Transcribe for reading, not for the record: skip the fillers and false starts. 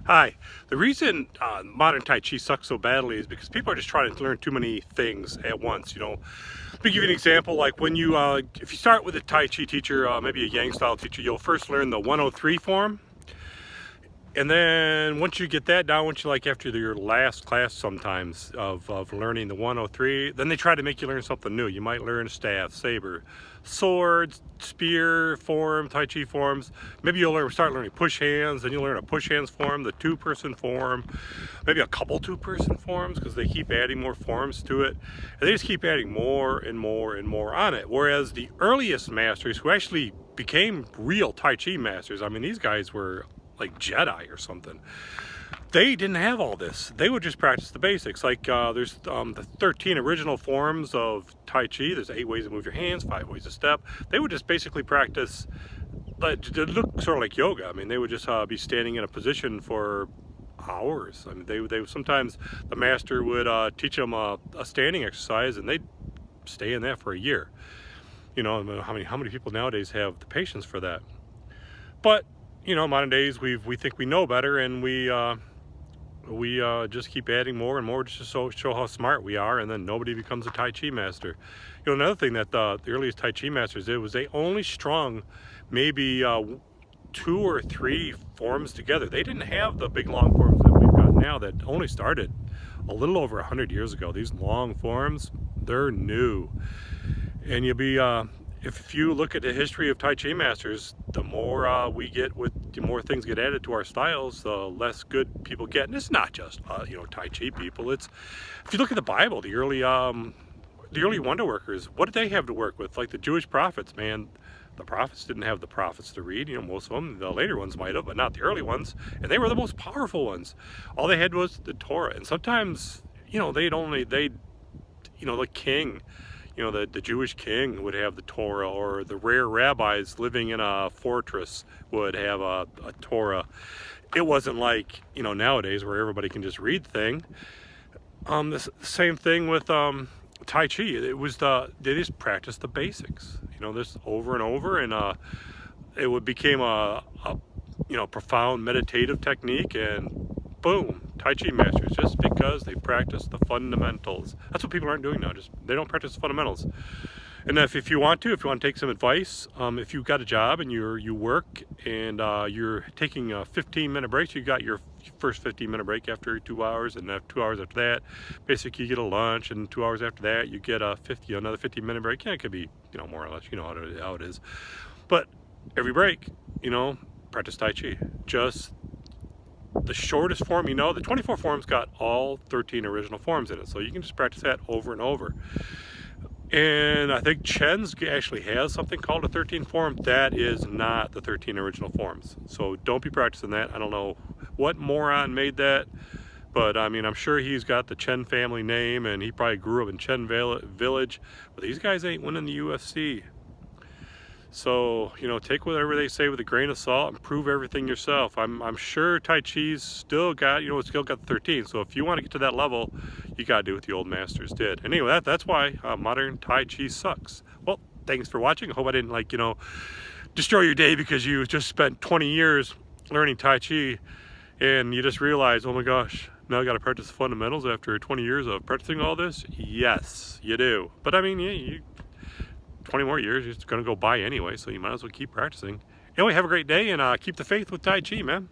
Hi. The reason modern Tai Chi sucks so badly is because people are just trying to learn too many things at once. To give you an example, like when if you start with a Tai Chi teacher, maybe a Yang style teacher, you'll first learn the 103 form. And then once you get that down, after your last class sometimes of learning the 103, then they try to make you learn something new. You might learn staff, saber, sword, spear form, Tai Chi forms. Maybe you'll start learning push hands, then you'll learn a push hands form, the two-person form, maybe a couple two-person forms, because they keep adding more forms to it. And they just keep adding more and more and more on it. Whereas the earliest masters who actually became real Tai Chi masters, I mean, these guys were like Jedi or something. They didn't have all this. They would just practice the basics. There's the 13 original forms of Tai Chi. There's 8 ways to move your hands, 5 ways to step. They would just basically practice, it looked sort of like yoga. I mean, they would just be standing in a position for hours. I mean, they sometimes the master would teach them a standing exercise, and they'd stay in that for a year. How many people nowadays have the patience for that? But modern days we think we know better, and we just keep adding more and more just to show how smart we are, and then nobody becomes a Tai Chi master. Another thing that the earliest Tai Chi masters did was they only strung maybe 2 or 3 forms together. They didn't have the big long forms that we've got now that only started a little over 100 years ago. These long forms, they're new. And if you look at the history of Tai Chi masters, the more the more things get added to our styles, the less good people get. And it's not just Tai Chi people. If you look at the Bible, the early wonder workers, what did they have to work with? Like the Jewish prophets, man. The prophets didn't have the prophets to read. Most of them, the later ones might have, but not the early ones. And they were the most powerful ones. All they had was the Torah. And sometimes, the king, the Jewish king would have the Torah, or the rare rabbis living in a fortress would have a Torah. It wasn't like, nowadays where everybody can just read thing. The same thing with Tai Chi. They just practiced the basics, this over and over, and it became a profound meditative technique, and boom, Tai Chi masters, just because they practice the fundamentals. That's what people aren't doing now. They don't practice the fundamentals. And if you want to take some advice, if you've got a job and you work and you're taking a 15-minute break, you got your first 15-minit break after 2 hours, and 2 hours after that, basically you get a lunch, and 2 hours after that you get another 15-minute break. Yeah, it could be more or less, how it is. But every break, practice Tai Chi. Just the shortest form, the 24 forms got all 13 original forms in it, so you can just practice that over and over. And I think Chen's actually has something called a 13 form. That is not the 13 original forms, so don't be practicing that. I don't know what moron made that, but I mean, I'm sure he's got the Chen family name, and he probably grew up in Chen Village, but these guys ain't winning the UFC. So, take whatever they say with a grain of salt and prove everything yourself. I'm sure Tai Chi's still got, it's still got the 13. So if you want to get to that level, you got to do what the old masters did. And anyway, that's why modern Tai Chi sucks. Well, thanks for watching. I hope I didn't, destroy your day because you just spent 20 years learning Tai Chi and you just realized, oh my gosh, now I got to practice the fundamentals after 20 years of practicing all this. Yes, you do. But I mean, 20 more years, it's going to go by anyway, so you might as well keep practicing. Anyway, have a great day, and keep the faith with Tai Chi, man.